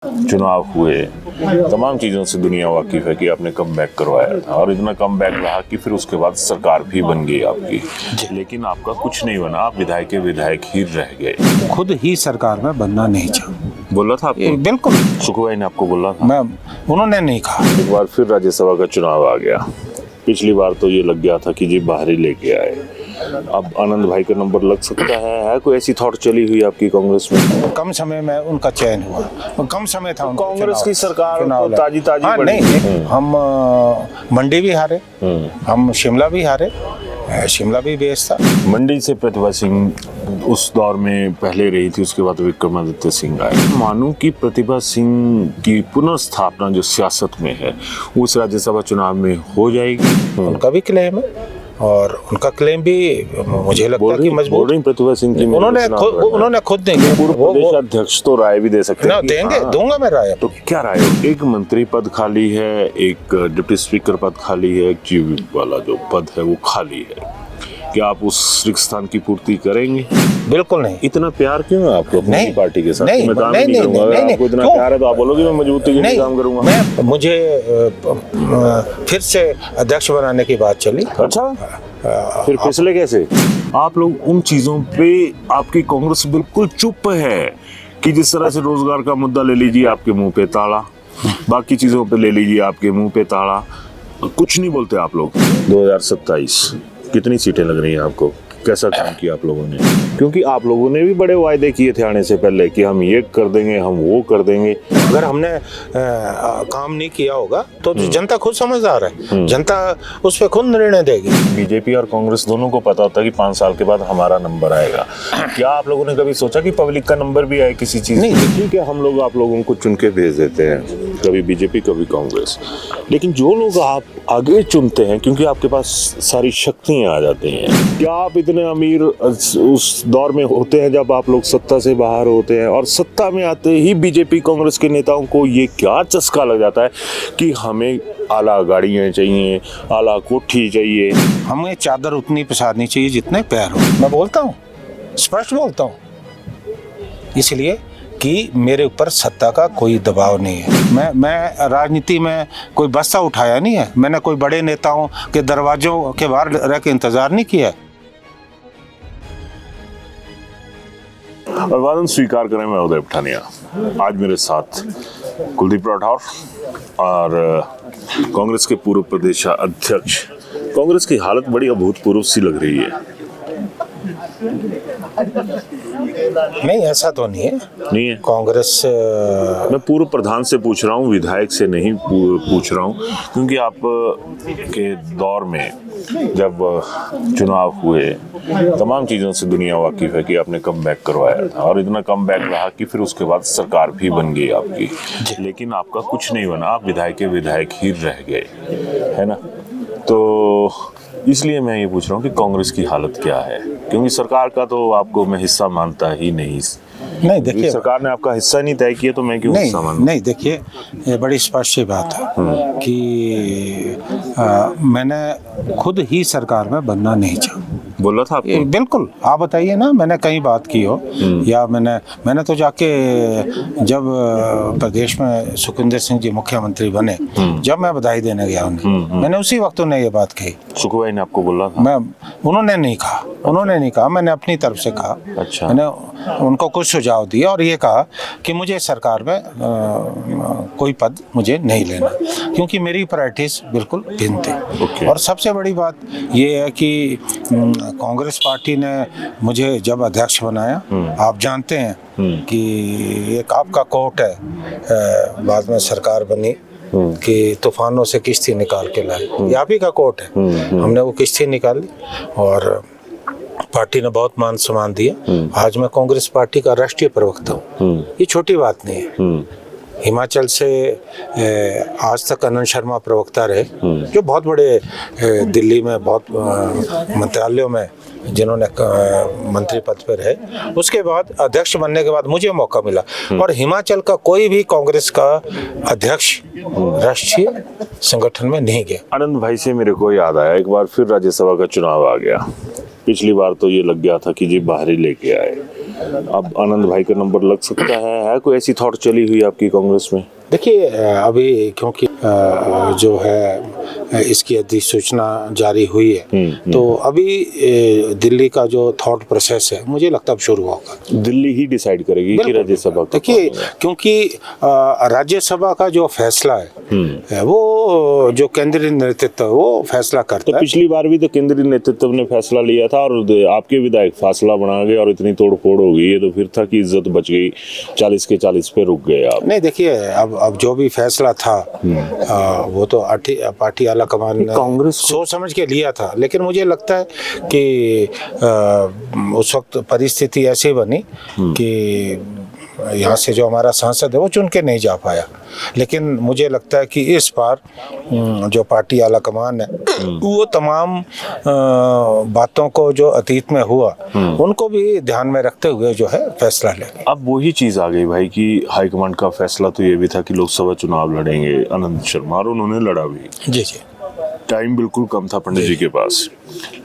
चुनाव हुए, तमाम चीज़ों से दुनिया वाकिफ़ है कि आपने कम बैक करवाया था और इतना कम बैक रहा कि फिर उसके बाद सरकार भी बन गई आपकी, लेकिन आपका कुछ नहीं बना, आप विधायक के विधायक ही रह गए। खुद ही सरकार में बनना नहीं चाहूँ। बोला था आपको? बिल्कुल सुखभाई ने आपको बोला था? मैं उन्होंने नहीं कहा। एक बार फिर राज्यसभा का चुनाव आ गया। पिछली बार तो ये लग गया था कि जी बाहर ही लेके आए, अब आनंद भाई का नंबर लग सकता है कोई ऐसी थॉट चली हुई आपकी कांग्रेस में? कम समय में उनका चयन हुआ, कम समय था कांग्रेस की सरकार तो ताजी नहीं, हम मंडी भी हारे, हम शिमला भी हारे, शिमला भी बेस था। मंडी से प्रतिभा सिंह उस दौर में पहले रही थी, उसके बाद विक्रमादित्य सिंह आए। मानो कि प्रतिभा सिंह की पुनर्स्थापना जो सियासत में है उस राज्यसभा चुनाव में हो जाएगी। उनका भी क्लेम है और उनका क्लेम भी मुझे लगता है कि मजबूत। प्रतिभा सिंह की उन्होंने खुद देंगे, प्रदेश अध्यक्ष तो राय भी दे सकते हैं। देंगे, दूंगा मैं राय। तो क्या राय हो? एक मंत्री पद खाली है, एक डिप्टी स्पीकर पद खाली है, एक चीफ व्हिप वाला जो पद है वो खाली है, क्या आप उस रिक्त स्थान की पूर्ति करेंगे? बिल्कुल नहीं। इतना प्यार क्यों है आपको अपनी पार्टी के साथ? नहीं, मैं काम नहीं करूंगा। अगर आपको इतना प्यार है तो आप बोलोगे मैं मजबूती के लिए काम करूंगा। मुझे फिर से अध्यक्ष बनाने की बात चली। अच्छा, फिर फिसले कैसे? आप लोग उन चीजों पे, आपकी कांग्रेस बिल्कुल चुप है कि जिस तरह से रोजगार का मुद्दा ले लीजिए आपके मुंह पे ताला, बाकी चीजों पे ले लीजिए आपके मुंह पे ताला, कुछ नहीं बोलते आप लोग। 2027 कितनी सीटें लग रही हैं आपको? कैसा काम किया आप लोगों ने? क्योंकि आप लोगों ने भी बड़े वायदे किए थे आने से पहले कि हम ये कर देंगे, हम वो कर देंगे। अगर हमने काम नहीं किया होगा तो जनता खुद समझदार है, जनता उस पर खुद निर्णय देगी। बीजेपी और कांग्रेस दोनों को पता होता है कि 5 साल के बाद हमारा नंबर आएगा। क्या आप लोगों ने कभी सोचा कि पब्लिक का नंबर भी आए किसी चीज? नहीं, ठीक है, हम लोग आप लोगों को चुन के भेज देते हैं, कभी बीजेपी कभी कांग्रेस, लेकिन जो लोग आप आगे चुनते हैं क्योंकि आपके पास सारी शक्तियां आ जाती हैं। क्या आप इतने अमीर उस दौर में होते हैं जब आप लोग सत्ता से बाहर होते हैं और सत्ता में आते ही बीजेपी कांग्रेस के नेताओं को ये क्या चस्का लग जाता है कि हमें आला गाड़ियां चाहिए, आला कोठी चाहिए, हमें चादर उतनी पसारनी चाहिए जितने पैर हो। मैं बोलता हूँ, स्पष्ट बोलता हूँ, इसलिए कि मेरे ऊपर सत्ता का कोई दबाव नहीं है। मैं राजनीति में कोई बस्ता उठाया नहीं है, मैंने कोई बड़े नेताओं के दरवाजों के बाहर रह के इंतजार नहीं किया। अभिवादन स्वीकार करें, मैं उदय पठानिया। आज मेरे साथ कुलदीप राठौर और कांग्रेस के पूर्व प्रदेश अध्यक्ष। कांग्रेस की हालत बड़ी अभूतपूर्व सी लग रही है। नहीं, ऐसा तो नहीं है कांग्रेस। मैं पूर्व प्रधान से पूछ रहा हूँ, विधायक से नहीं पूछ रहा हूँ, क्योंकि आप के दौर में जब चुनाव हुए, तमाम चीज़ों से दुनिया वाकिफ़ है कि आपने कम बैक करवाया था और इतना कम बैक रहा कि फिर उसके बाद सरकार भी बन गई आपकी, लेकिन आपका कुछ नहीं बना, आप विधायक के विधायक ही रह गए, है ना? तो इसलिए मैं ये पूछ रहा हूँ कि कांग्रेस की हालत क्या है, क्योंकि सरकार का तो आपको मैं हिस्सा मानता ही नहीं। नहीं, देखिए, सरकार ने आपका हिस्सा नहीं तय किया तो मैं क्यों हिस्सा मानूं? नहीं, देखिए, ये बड़ी स्पष्ट बात है कि मैंने खुद ही सरकार में बनना नहीं चाहूँ। बोला था आपको? बिल्कुल, आप बताइए ना, मैंने कहीं बात की हो या मैंने तो जाके जब प्रदेश में सुखविंदर सिंह जी मुख्यमंत्री बने, जब मैं बधाई देने गया उन्हें, मैंने उसी वक्त उन्हें ये बात कही। सुखभाई ने आपको बोला था? उन्होंने नहीं कहा, मैंने अपनी तरफ से कहा। अच्छा। मैंने उनको कुछ सुझाव दिए और ये कहा कि मुझे सरकार में कोई पद मुझे नहीं लेना, क्योंकि मेरी प्रायोरिटीज बिल्कुल भिन्न थी। और सबसे बड़ी बात ये है कि कांग्रेस पार्टी ने मुझे जब अध्यक्ष बनाया, आप जानते हैं कि एक आपका कोट है, बाद में सरकार बनी कि तूफानों से किश्ती निकाल के लाए, ये आप ही का कोट है। हमने वो किश्ती निकाली और पार्टी ने बहुत मान सम्मान दिया। आज मैं कांग्रेस पार्टी का राष्ट्रीय प्रवक्ता हूँ, ये छोटी बात नहीं है। हिमाचल से आज तक आनंद शर्मा प्रवक्ता रहे, जो बहुत बड़े दिल्ली में बहुत मंत्रालयों में जिन्होंने मंत्री पद पर है। उसके बाद अध्यक्ष बनने के बाद मुझे मौका मिला और हिमाचल का कोई भी कांग्रेस का अध्यक्ष राष्ट्रीय संगठन में नहीं गया। आनंद भाई से मेरे को याद आया, एक बार फिर राज्यसभा का चुनाव आ गया। पिछली बार तो ये लग गया था कि जी बाहर ही लेके आए, अब आनंद भाई का नंबर लग सकता है कोई ऐसी थॉट चली हुई आपकी कांग्रेस में? देखिए अभी क्योंकि जो है इसकी अधिसूचना जारी हुई है, तो अभी दिल्ली का जो थॉट प्रोसेस है मुझे लगता है अब शुरू होगा। दिल्ली ही डिसाइड करेगी कि राज्यसभा का? देखिए क्योंकि राज्यसभा का जो फैसला है वो जो केंद्रीय नेतृत्व है वो फैसला करता है। पिछली बार भी तो केंद्रीय नेतृत्व ने फैसला लिया था और आपके विधायक फैसला बना गए और इतनी तोड़ फोड़ हो गई, ये तो फिर था कि इज्जत बच गई, 40 के 40 पे रुक गए आप। नहीं देखिए अब जो भी फैसला था वो तो पार्टी आला कमान ने कांग्रेस सोच समझ के लिया था, लेकिन मुझे लगता है कि उस वक्त परिस्थिति ऐसी बनी कि यहाँ से जो हमारा सांसद है वो चुन के नहीं जा पाया। लेकिन मुझे लगता है कि इस बार जो पार्टी आला कमान है वो तमाम बातों को जो अतीत में हुआ उनको भी ध्यान में रखते हुए जो है फैसला लेंगे। अब वही चीज आ गई भाई कि हाईकमांड का फैसला तो ये भी था कि लोकसभा चुनाव लड़ेंगे आनंद शर्मा, और उन्होंने लड़ा भी। जी जी, टाइम बिल्कुल कम था पंडित जी के पास,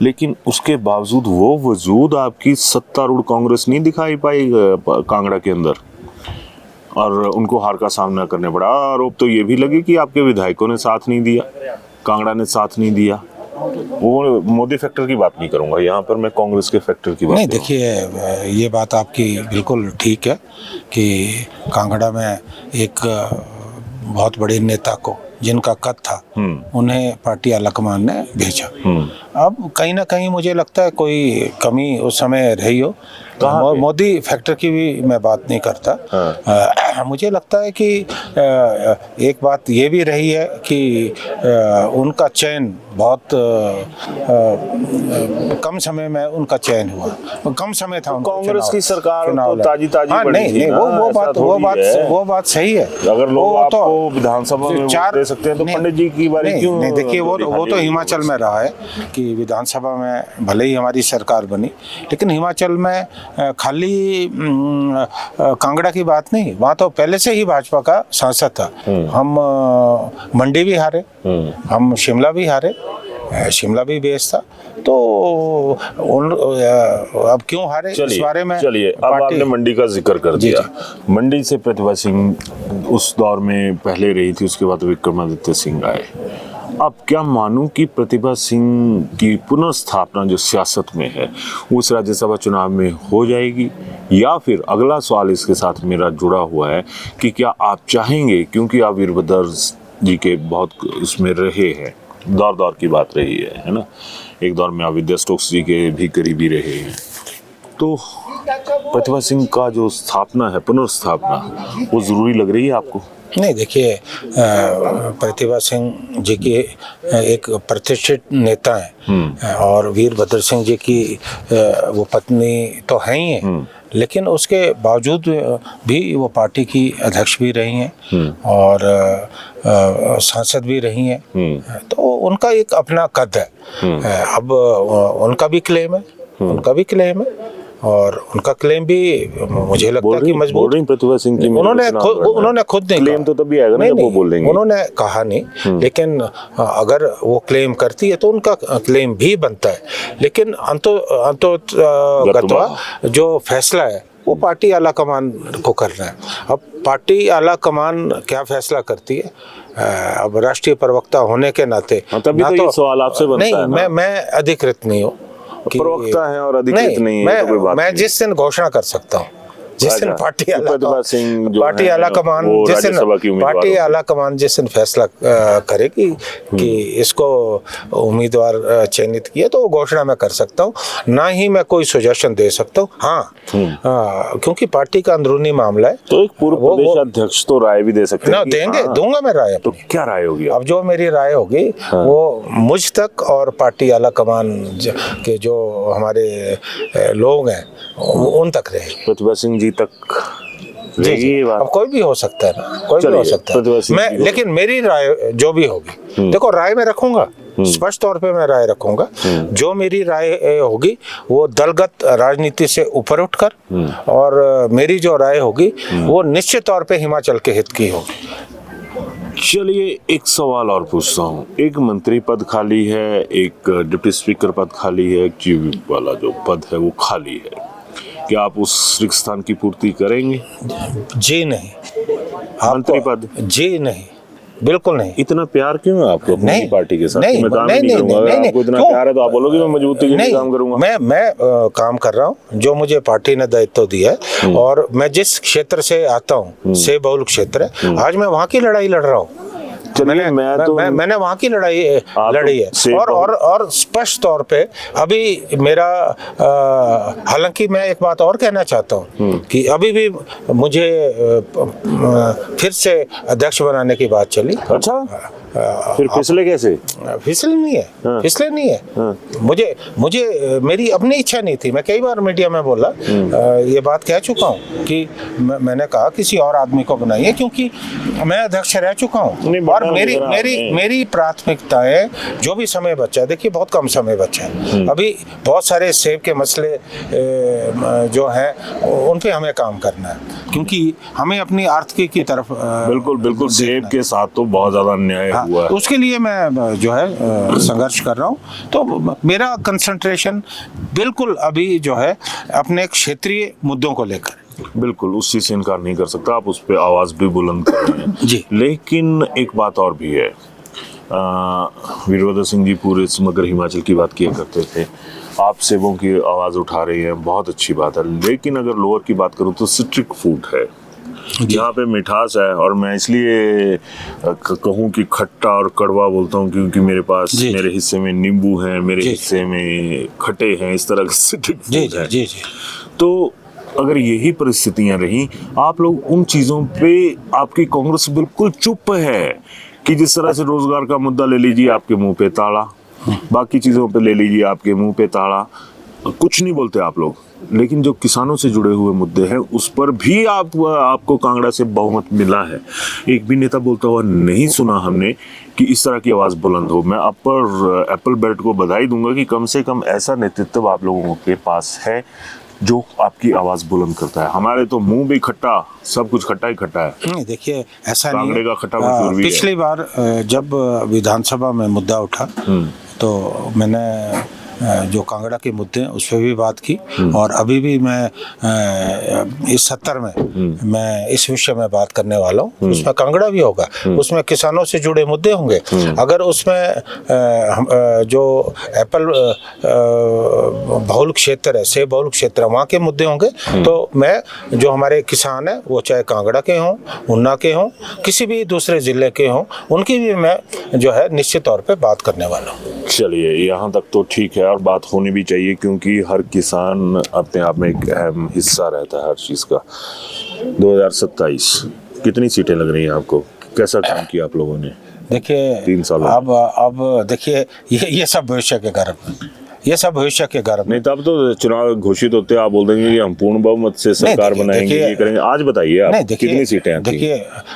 लेकिन उसके बावजूद वो वजूद आपकी सत्तारूढ़ कांग्रेस नहीं दिखाई पाई कांगड़ा के अंदर, और उनको हार का सामना करने पड़ा। आरोप तो ये भी लगे कि आपके विधायकों ने साथ नहीं दिया, कांगड़ा ने साथ नहीं दिया। वो मोदी फैक्टर की बात नहीं करूंगा यहाँ पर, मैं कांग्रेस के फैक्टर की बात नहीं। देखिए ये बात आपकी बिल्कुल ठीक है कि कांगड़ा में एक बहुत बड़े नेता को जिनका कद था उन्हें पार्टी आलाकमान ने भेजा। अब कहीं ना कहीं मुझे लगता है कोई कमी उस समय रही हो। मोदी फैक्टर की भी मैं बात नहीं करता। मुझे लगता है कि एक बात ये भी रही है कि उनका चयन बहुत कम समय में उनका चयन हुआ, कम समय था। कांग्रेस की सरकार तो ताजी नहीं, वो बात सही है। अगर लोग आपको विधानसभा में वोट दे सकते हैं तो पंडित जी की बारी क्यों? नहीं देखिए वो तो हिमाचल में रहा है कि विधानसभा में भले ही हमारी सरकार बनी, लेकिन हिमाचल में खाली कांगड़ा की बात नहीं, वहाँ तो पहले से ही भाजपा का सांसद था। हम मंडी भी हारे, हम शिमला भी हारे, शिमला भी बेस था, तो अब क्यों हारे इस बारे में। चलिए अब आपने मंडी का जिक्र कर दिया। मंडी से प्रतिभा सिंह उस दौर में पहले रही थी, उसके बाद विक्रमादित्य सिंह आए। अब क्या मानूं कि प्रतिभा सिंह की पुनर्स्थापना जो सियासत में है उस राज्यसभा चुनाव में हो जाएगी, या फिर अगला सवाल इसके साथ मेरा जुड़ा हुआ है कि क्या आप चाहेंगे, क्योंकि आप वीरभद्र जी के बहुत उसमें रहे हैं, दौर दौर की बात रही है ना, एक दौर में आप विद्या स्टोक्स जी के भी करीबी रहे हैं, तो प्रतिभा सिंह का जो स्थापना है, पुनर्स्थापना, वो जरूरी लग रही है आपको? नहीं देखिए प्रतिभा सिंह जी की एक प्रतिष्ठित नेता हैं और वीरभद्र सिंह जी की वो पत्नी तो हैं ही हैं, लेकिन उसके बावजूद भी वो पार्टी की अध्यक्ष भी रही हैं और सांसद भी रही हैं, तो उनका एक अपना कद है। अब उनका भी क्लेम है, और उनका क्लेम भी मुझे लगता है कि मजबूत। प्रतिभा सिंह की उन्होंने खुद नहीं क्लेम तो तभी आएगा ना जब वो बोलेंगे। उन्होंने कहा नहीं, लेकिन अगर वो क्लेम करती है तो उनका क्लेम भी बनता है, लेकिन अंतोगत्वा जो फैसला है वो पार्टी आला कमान को करना है। अब पार्टी आला कमान क्या फैसला करती है, अब राष्ट्रीय प्रवक्ता होने के नाते तभी तो ये सवाल आपसे बनता है ना। मैं अधिकृत नहीं हूँ, प्रवक्ता है और अधिकृत नहीं है, तो कोई बात मैं जिस दिन घोषणा कर सकता हूँ, जिस दिन पार्टी आला कमान जिस दिन फैसला करेगी कि इसको उम्मीदवार चयनित किया, तो वो घोषणा मैं कर सकता हूँ, ना ही मैं कोई सजेशन दे सकता हूँ। हाँ, क्योंकि पार्टी का अंदरूनी मामला है, तो एक पूर्व प्रदेश अध्यक्ष तो राय भी दे सकते हैं। दूंगा मैं राय। तो क्या राय होगी? अब जो मेरी राय होगी वो मुझ तक और पार्टी आला कमान के जो हमारे लोग हैं उन तक रहेगी। प्रतिभा सिंह जी तक जी। अब कोई भी हो सकता है ना, कोई भी हो सकता है। मैं लेकिन मेरी राय जो भी होगी, देखो राय में रखूंगा, स्पष्ट तौर पे मैं राय रखूंगा। जो मेरी राय होगी वो दलगत राजनीति से ऊपर उठकर, और मेरी जो राय होगी वो निश्चित तौर पे हिमाचल के हित की होगी। चलिए एक सवाल और पूछता हूँ। एक मंत्री पद खाली है, एक डिप्टी स्पीकर पद खाली है, एक चीफ वाला जो पद है वो खाली है। क्या आप उस रिक्त स्थान की पूर्ति करेंगे? जी नहीं। मंत्री पद? जी नहीं, बिल्कुल नहीं। इतना प्यार क्यों है आपको अपनी नहीं, पार्टी के साथ? नहीं, मैं काम नहीं, नहीं करूंगा। नहीं, अगर नहीं, आपको इतना क्यों? प्यार है तो आप बोलोगे मैं मजबूती के लिए काम करूंगा। मैं काम कर रहा हूँ जो मुझे पार्टी ने दायित्व दिया है, और मैं जिस क्षेत्र से आता हूँ से बहुल क्षेत्र है, आज मैं वहाँ की लड़ाई लड़ रहा हूँ। मैंने वहाँ की लड़ाई लड़ी है, और स्पष्ट तौर पे अभी मेरा हालांकि मैं एक बात और कहना चाहता हूँ कि अभी भी मुझे फिर से अध्यक्ष बनाने की बात चली। अच्छा, फिर फिसले कैसे? फिसले नहीं है, फिसले नहीं है। मुझे मेरी अपनी इच्छा नहीं थी। मैं कई बार मीडिया में बोला, ये बात कह चुका हूँ कि मैंने कहा किसी और आदमी को बनाइए, क्योंकि मैं अध्यक्ष रह चुका हूँ, और मेरी प्राथमिकताएं जो भी समय बचा है, देखिए बहुत कम समय बचा है अभी, बहुत सारे सेब के मसले जो हैं उन पे हमें काम करना है, क्योंकि हमें अपनी आर्थिकी की तरफ बिल्कुल सेब के साथ तो बहुत ज्यादा अन्याय हुआ है। उसके लिए मैं जो है संघर्ष कर रहा हूँ। तो मेरा कंसंट्रेशन बिल्कुल अभी जो है अपने क्षेत्रीय मुद्दों को लेकर। बिल्कुल, उस चीज से इनकार नहीं कर सकता, आप उस पर आवाज भी बुलंद कर रहे हैं जी। लेकिन एक बात और भी है, वीरभद्र सिंह जी पूरे समग्र हिमाचल की बात किया करते थे, आप सेबों की आवाज उठा रही हैं, बहुत अच्छी बात है। लेकिन अगर लोअर की बात करूं तो सिट्रिक फूड है, जहाँ पे मिठास है, और मैं इसलिए कहूँ कि खट्टा और कड़वा बोलता हूँ क्योंकि मेरे पास मेरे हिस्से में नींबू हैं, मेरे हिस्से में खट्टे हैं, इस तरह के सिट्रिक फूड है। तो अगर यही परिस्थितियां रही, आप लोग उन चीजों पे, आपकी कांग्रेस बिल्कुल चुप है कि जिस तरह से रोजगार का मुद्दा ले लीजिए आपके मुंह पे ताला, बाकी चीजों पे ले लीजिए आपके मुंह पे ताला, कुछ नहीं बोलते आप लोग। लेकिन जो किसानों से जुड़े हुए मुद्दे हैं उस पर भी आपको कांगड़ा से बहुमत मिला है। एक भी नेता बोलता हुआ नहीं सुना हमने कि इस तरह की आवाज बुलंद हो। मैं एप्पल बेल्ट को बधाई दूंगा कि कम से कम ऐसा नेतृत्व आप लोगों के पास है जो आपकी आवाज बुलंद करता है। हमारे तो मुंह भी खट्टा, सब कुछ खट्टा ही खट्टा है। नहीं, देखिए ऐसा नहीं, कांगड़े का खट्टा मशहूर भी है। पिछली बार जब विधानसभा में मुद्दा उठा तो मैंने जो कांगड़ा के मुद्दे हैं उस पर भी बात की, और अभी भी मैं इस सत्र में मैं इस विषय में बात करने वाला हूँ। उसमें कांगड़ा भी होगा, उसमें किसानों से जुड़े मुद्दे होंगे। अगर उसमें जो एप्पल बहुल क्षेत्र है, सेब बहुल क्षेत्र है, वहाँ के मुद्दे होंगे, तो मैं जो हमारे किसान हैं वो चाहे कांगड़ा के हों, ऊना के हों, किसी भी दूसरे जिले के हों, उनकी भी मैं जो है निश्चित तौर पे बात करने वाला हूँ। चलिए, यहाँ तक तो ठीक है, और बात होनी भी चाहिए क्योंकि हर किसान अपने आप में एक अहम हिस्सा रहता है हर चीज का। 2027 कितनी सीटें लग रही हैं आपको? कैसा काम किया आप लोगों ने? देखिए 3 साल अब देखिए ये सब भविष्य के गर्भ में, ये सब भविष्य के गर्भ में। नहीं, तब तो चुनाव घोषित होते आप बोल देंगे कि हम पूर्ण बहुमत से सरकार बनाएंगे, ये करेंगे। आज बताइए आप कितनी सीटें हैं? देखिए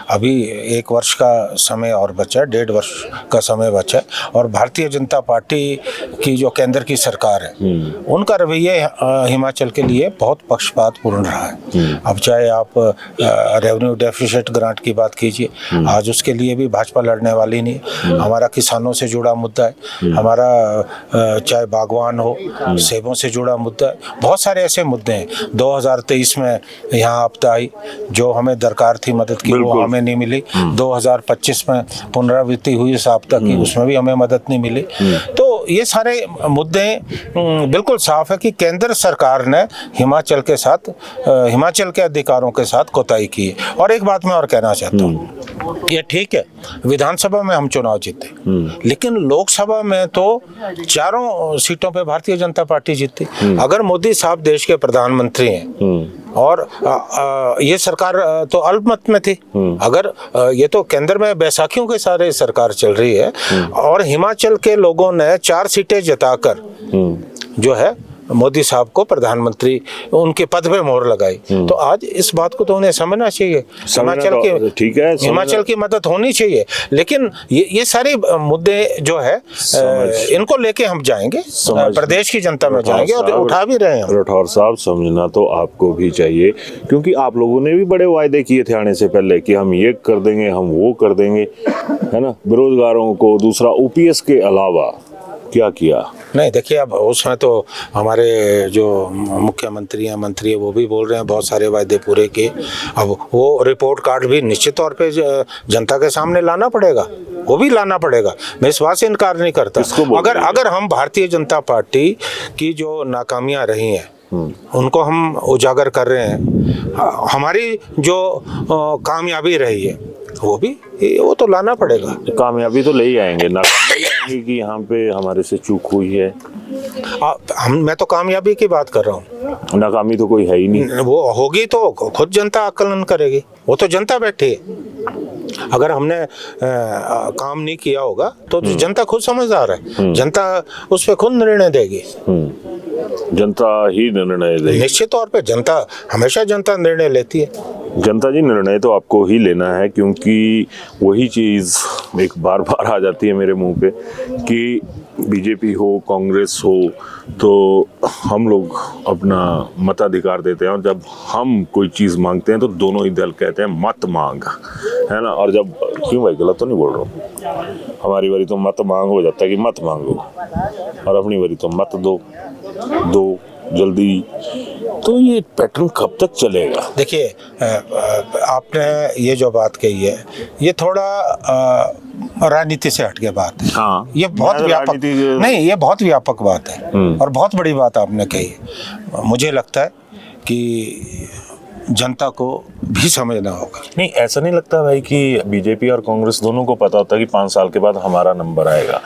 अभी 1 वर्ष का समय और बचा है, 1.5 वर्ष का समय बचा है, और भारतीय जनता पार्टी की जो केंद्र की सरकार है उनका रवैया हिमाचल के लिए बहुत पक्षपातपूर्ण रहा है। अब चाहे आप रेवेन्यू डेफिसिट ग्रांट की बात कीजिए, आज उसके लिए भी भाजपा लड़ने वाली नहीं। हमारा किसानों से जुड़ा मुद्दा है, हमारा चाहे बागवान हो, सेबों से जुड़ा मुद्दा है, बहुत सारे ऐसे मुद्दे हैं। 2023 में यहाँ आपदा आई, जो हमें दरकार थी मदद की वो हमें नहीं मिली। 2025 में पुनरावृत्ति हुई इस आपदा की, उसमें भी हमें मदद नहीं मिली। तो ये सारे मुद्दे बिल्कुल साफ है कि केंद्र सरकार ने हिमाचल के साथ, हिमाचल के अधिकारों के साथ कोताही की है। और एक बात मैं और कहना चाहता हूँ, ये ठीक है विधानसभा में हम चुनाव जीते, लेकिन लोकसभा में तो 4 सीटों पे भारतीय जनता पार्टी जीती। अगर मोदी साहब देश के प्रधानमंत्री हैं और ये सरकार तो अल्पमत में थी, अगर ये तो केंद्र में बैसाखियों के सारे सरकार चल रही है, और हिमाचल के लोगों ने 4 सीटें जताकर जो है मोदी साहब को प्रधानमंत्री उनके पद पे मोहर लगाई, तो आज इस बात को तो उन्हें समझना चाहिए। हिमाचल की मदद होनी चाहिए, लेकिन ये सारे मुद्दे जो है इनको लेके हम जाएंगे, प्रदेश की जनता में जाएंगे, और उठा भी रहे हैं। राठौर साहब, समझना तो आपको भी चाहिए, क्योंकि आप लोगों ने भी बड़े वायदे किए थे आने से पहले कि हम ये कर देंगे, हम वो कर देंगे, है ना। बेरोजगारों को, दूसरा OPS के अलावा क्या किया? नहीं देखिए, अब उसमें तो हमारे जो मुख्यमंत्री हैं, मंत्री हैं, वो भी बोल रहे हैं बहुत सारे वायदे पूरे किए। अब वो रिपोर्ट कार्ड भी निश्चित तौर पे जनता के सामने लाना पड़ेगा, वो भी लाना पड़ेगा। मैं इस बात से इनकार नहीं करता। अगर हम भारतीय जनता पार्टी की जो नाकामियां रही हैं उनको हम उजागर कर रहे हैं, हमारी जो कामयाबी रही है वो तो लाना पड़ेगा। कामयाबी तो ले ही आएंगे, नाकामयाबी आएंगे कि यहाँ पे हमारे से चूक हुई है। मैं तो कामयाबी की बात कर रहा हूँ, नाकामी तो कोई है ही नहीं। वो होगी तो खुद जनता आकलन करेगी, वो तो जनता बैठी है। अगर हमने काम नहीं किया होगा तो जनता खुद समझदार है, जनता उस पर खुद निर्णय देगी। जनता ही निर्णय देगी, निश्चित तौर पे जनता हमेशा निर्णय लेती है। जनता जी निर्णय तो आपको ही लेना है, क्योंकि वही चीज़ एक बार बार आ जाती है मेरे मुंह पे कि बीजेपी हो कांग्रेस हो तो हम लोग अपना मताधिकार देते हैं, और जब हम कोई चीज़ मांगते हैं तो दोनों ही दल कहते हैं मत मांग, है ना। और जब क्यों भाई, गलत तो नहीं बोल रहा हूँ, हमारी बारी तो मत मांग हो जाता है कि मत मांगो, और अपनी बारी तो मत दो जल्दी। तो ये पैटर्न कब तक चलेगा? देखिए, आपने ये जो बात कही है ये थोड़ा राजनीति से हटके बात है। हाँ, ये बहुत व्यापक नहीं, ये बहुत व्यापक बात है और बहुत बड़ी बात आपने कही है। मुझे लगता है कि जनता को भी समझना होगा। नहीं, ऐसा नहीं लगता भाई कि बीजेपी और कांग्रेस दोनों को पता होता है कि 5 साल के बाद हमारा नंबर आएगा?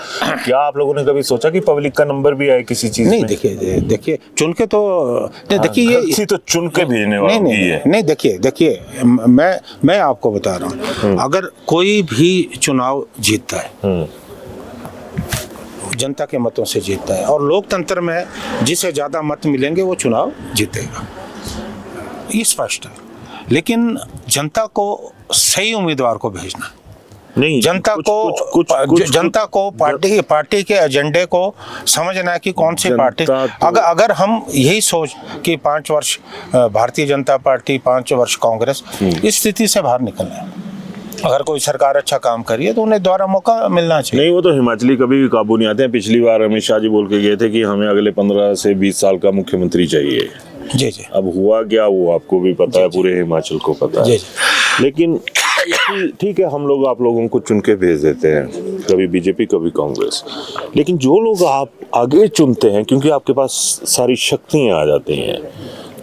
क्या आप लोगों ने कभी सोचा कि पब्लिक का नंबर भी आए किसी चीज में? नहीं, देखिए चुन के तो नहीं, देखिए ये तो चुन के भेजने वाली है। नहीं, देखिए मैं आपको बता रहा हूँ, अगर कोई भी चुनाव जीतता है जनता के मतों से जीतता है, और लोकतंत्र में जिसे ज्यादा मत मिलेंगे वो चुनाव जीतेगा, ये स्पष्ट है। लेकिन जनता को सही उम्मीदवार को भेजना, नहीं जनता जनता को पार्टी के एजेंडे को समझना है कि कौन सी पार्टी। अगर हम यही सोच कि 5 वर्ष भारतीय जनता पार्टी, 5 वर्ष कांग्रेस, इस स्थिति से बाहर निकलना है। अगर कोई सरकार अच्छा काम करी है तो उन्हें दोबारा मौका मिलना चाहिए। नहीं, वो तो हिमाचली कभी भी काबू नहीं आते हैं। पिछली बार अमित शाह जी बोल के गए थे कि हमें अगले 15 से 20 साल का मुख्यमंत्री चाहिए। जी। अब हुआ क्या वो आपको भी पता है, पूरे हिमाचल को पता है। लेकिन ठीक है, हम लोग आप लोगों को चुन के भेज देते हैं, कभी बीजेपी कभी कांग्रेस, लेकिन जो लोग आप आगे चुनते हैं क्योंकि आपके पास सारी शक्तियां आ जाती हैं,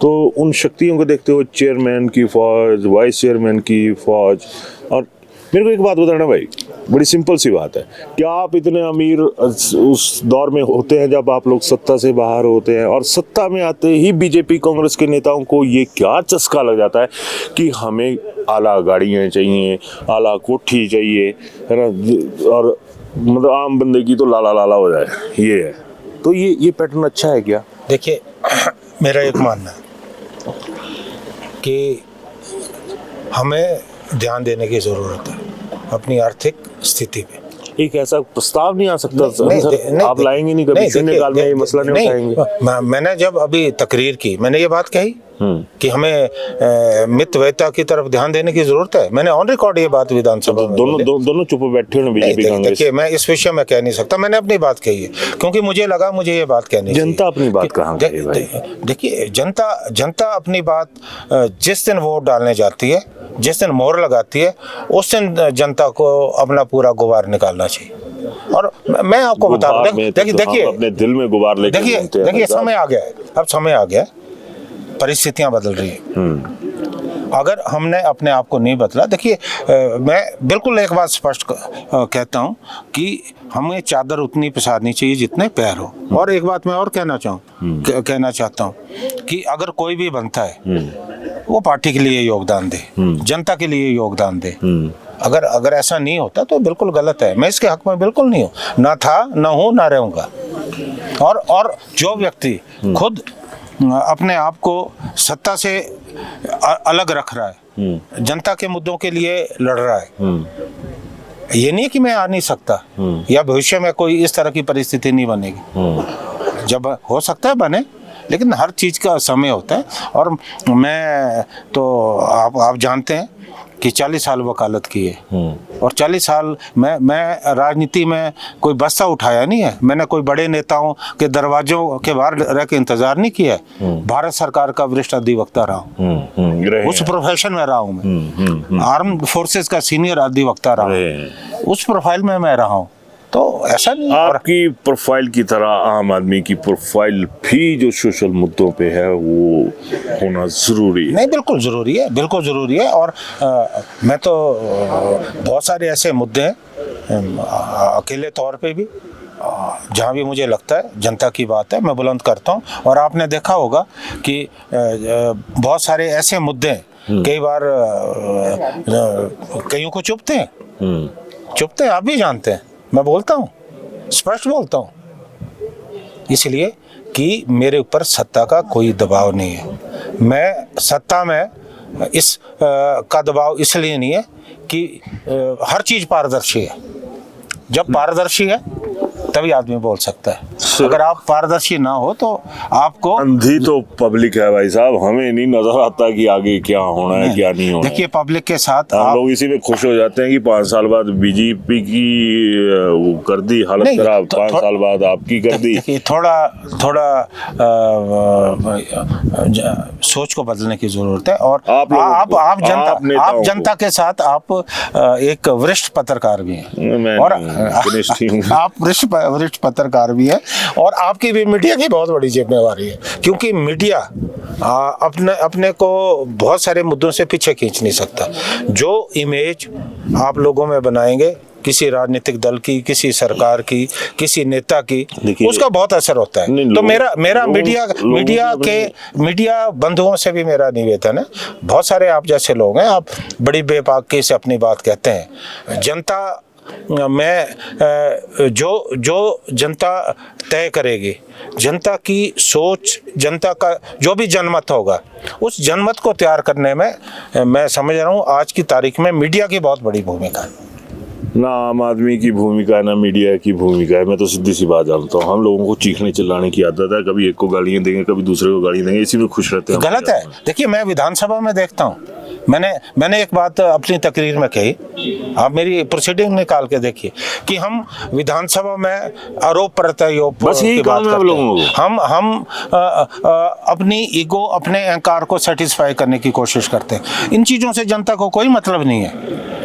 तो उन शक्तियों को देखते हुए चेयरमैन की फौज, वाइस चेयरमैन की फौज। और मेरे को एक बात बताना भाई, बड़ी सिंपल सी बात है, क्या आप इतने अमीर उस दौर में होते हैं जब आप लोग सत्ता से बाहर होते हैं, और सत्ता में आते ही बीजेपी कांग्रेस के नेताओं को ये क्या चस्का लग जाता है कि हमें आला गाड़ियाँ चाहिए, आला कोठी चाहिए, है ना, और मतलब आम बंदे की तो लाला लाला हो जाए, ये है। तो ये पैटर्न अच्छा है क्या? देखिए, मेरा एक मानना है कि हमें ध्यान देने की ज़रूरत है अपनी आर्थिक स्थिति पे। एक ऐसा प्रस्ताव नहीं आ सकता नहीं, आप लाएंगे नहीं कभी? शून्यकाल में ये मसला नहीं उठाएंगे? मैंने जब अभी तकरीर की, मैंने ये बात कही कि हमें मितव्ययिता की तरफ ध्यान देने की जरूरत है। मैंने ऑन रिकॉर्ड ये बात विधानसभा में दोनों चुप बैठे हैं बीजेपी कांग्रेस। देखिए, मैं इस विषय में कह नहीं सकता, मैंने अपनी बात कही है क्योंकि मुझे लगा मुझे ये बात कहनी चाहिए। जनता अपनी बात कहाँ कहे भाई? देखिए, जनता अपनी बात जिस दिन वोट डालने जाती है, जिस दिन मोहर लगाती है, उस दिन जनता को अपना पूरा गुबार निकालना चाहिए। और मैं आपको बता रहा हूँ, देखिए अपने दिल में गुबार लेके देखिए समय आ गया है, अब समय आ गया है, परिस्थितियां बदल रही हैं। अगर हमने अपने आप को नहीं बदला, देखिए मैं बिल्कुल एक बात स्पष्ट कहता हूं कि हमें चादर उतनी पसारनी चाहिए जितने पैर हो। और एक बात मैं और कहना चाहता हूं कि अगर कोई भी बनता है वो पार्टी के लिए योगदान दे, जनता के लिए योगदान दे। अगर ऐसा नहीं होता तो बिल्कुल गलत है। मैं इसके हक में बिल्कुल नहीं हूँ, ना था, ना हूँ, ना रहूँगा। और जो व्यक्ति खुद अपने आप को सत्ता से अलग रख रहा है, जनता के मुद्दों के लिए लड़ रहा है, ये नहीं है कि मैं आ नहीं सकता या भविष्य में कोई इस तरह की परिस्थिति नहीं बनेगी। जब हो सकता है बने, लेकिन हर चीज़ का समय होता है। और मैं तो आप जानते हैं कि 40 साल वकालत की है और 40 साल मैं राजनीति में कोई बस्ता उठाया नहीं है। मैंने कोई बड़े नेताओं के दरवाजों के बाहर रह के इंतजार नहीं किया है। भारत सरकार का वरिष्ठ अधिवक्ता रहा हूँ, उस प्रोफेशन में रहा हूँ मैं, आर्म फोर्सेस का सीनियर अधिवक्ता रहा हूँ, उस प्रोफाइल में मैं रहा हूँ। तो ऐसा नहीं। आपकी प्रोफाइल की तरह आम आदमी की प्रोफाइल भी जो सोशल मुद्दों पे है वो होना जरूरी है। नहीं, बिल्कुल ज़रूरी है, बिल्कुल ज़रूरी है। और मैं तो बहुत सारे ऐसे मुद्दे हैं अकेले तौर पे भी जहाँ भी मुझे लगता है जनता की बात है मैं बुलंद करता हूँ। और आपने देखा होगा कि बहुत सारे ऐसे मुद्दे हैं कई बार कईयों को चुभते हैं, आप भी जानते हैं। मैं बोलता हूँ, स्पष्ट बोलता हूँ, इसलिए कि मेरे ऊपर सत्ता का कोई दबाव नहीं है। मैं सत्ता में इस का दबाव इसलिए नहीं है कि हर चीज़ पारदर्शी है। जब पारदर्शी है तभी आदमी बोल सकता है। अगर आप पारदर्शी ना हो तो आपको अंधी तो पब्लिक है भाई साहब, हमें नहीं नजर आता कि आगे क्या होना है क्या नहीं होना। देखिए, पब्लिक के साथ हम लोग इसी में खुश हो जाते हैं कि 5 साल बाद बीजेपी की वो कर दी हालत खराब, 5 साल बाद आपकी कर दी। देखिए, थोड़ा सोच को बदलने की जरूरत है। और आप जनता के साथ आप एक वरिष्ठ पत्रकार भी हैं और आप वरिष्ठ पत्रकार भी है और आपकी भी मीडिया की बहुत बड़ी जिम्मेवारी है, क्योंकि मीडिया अपने को बहुत सारे मुद्दों से पीछे खींच नहीं सकता। जो इमेज आप लोगों में बनाएंगे किसी राजनीतिक दल की, किसी सरकार की, किसी नेता की, उसका बहुत असर होता है। तो मेरा मीडिया बंधुओं से भी मेरा निवेदन है, बहुत सारे आप जैसे लोग हैं, आप बड़ी बेबाकी से अपनी बात कहते हैं। जनता में जो जनता तय करेगी, जनता की सोच, जनता का जो भी जनमत होगा, उस जनमत को तैयार करने में मैं समझ रहा हूँ आज की तारीख में मीडिया की बहुत बड़ी भूमिका है। ना आम आदमी की भूमिका है ना मीडिया की भूमिका है। मैं तो सीधी सी बात जानता हूँ, हम लोगों को चीखने चिल्लाने की आदत है, कभी एक को गालियाँ देंगे कभी दूसरे को गालियाँ देंगे, इसी में खुश रहते हैं। गलत है। देखिए, मैं विधानसभा में देखता हूँ, मैंने एक बात अपनी तकरीर में कही, आप मेरी प्रोसीडिंग निकाल के देखिए कि हम विधानसभा में आरोप प्रत्यारोप की बात करते हैं। हम अपनी ईगो, अपने अहंकार को सेटिस्फाई करने की कोशिश करते हैं। इन चीजों से जनता को कोई मतलब नहीं है,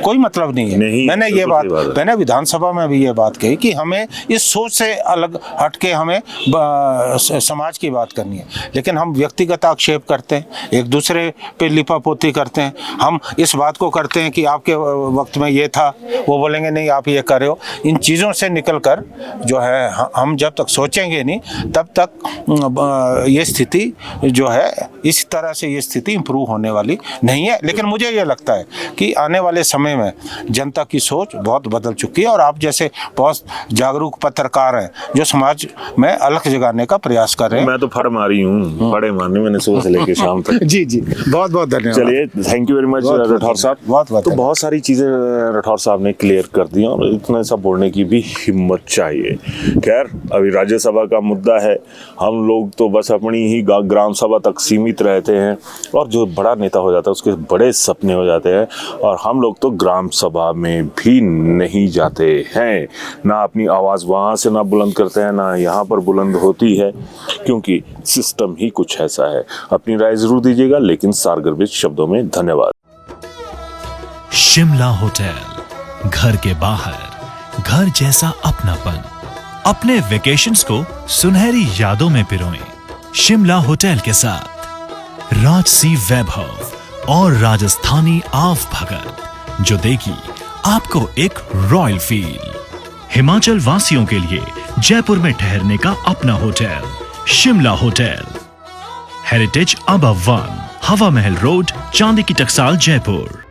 कोई मतलब नहीं है। मैंने विधानसभा में भी ये बात कही कि हमें इस सोच से अलग हटके हमें समाज की बात करनी है। लेकिन हम व्यक्तिगत आक्षेप करते हैं, एक दूसरे पे लिपापोती करते हैं। हम इस बात को करते हैं कि आपके वक्त में ये था, वो बोलेंगे नहीं आप ये कर रहे हो। इन चीज़ों से निकलकर जो है हम जब तक सोचेंगे नहीं तब तक ये स्थिति जो है, इस तरह से ये स्थिति इम्प्रूव होने वाली नहीं है। लेकिन मुझे ये लगता है कि आने वाले समय में जनता की सोच बहुत बदल चुकी है और आप जैसे बहुत जागरूक पत्रकार हैं जो समाज में अलख जगाने का प्रयास कर रहे हैं। मैं तो फड़ मारी हूँ, फड़े मारने मैंने सुबह से लेकर शाम तक। जी, बहुत बहुत धन्यवाद। चलिए, thank you very much Rathore साहब। तो बहुत सारी चीज़ें राठौर साहब ने क्लियर कर दी और इतना सा बोलने की भी हिम्मत चाहिए। खैर, अभी राज्यसभा का मुद्दा है, हम लोग तो बस अपनी ही ग्राम सभा तक सीमित रहते हैं और जो बड़ा नेता हो जाता है उसके बड़े सपने हो जाते हैं और हम लोग तो ग्राम सभा में भी नहीं जाते हैं, ना अपनी आवाज़ वहाँ से ना बुलंद करते हैं, ना यहाँ पर बुलंद होती है, क्योंकि सिस्टम ही कुछ ऐसा है। अपनी राय जरूर दीजिएगा, लेकिन सारगर्भित शब्दों में धन्यवाद। शिमला होटल, घर के बाहर घर जैसा अपनापन। अपने वेकेशंस को सुनहरी यादों में पिरोएं शिमला होटल के साथ। राजसी वैभव और राजस्थानी आव भगत जो देगी आपको एक रॉयल फील। हिमाचल वासियों के लिए जयपुर में ठहरने का अपना hotel Shimla hotel. Heritage above 1, हवा महल रोड, चांदी की टकसाल, जयपुर।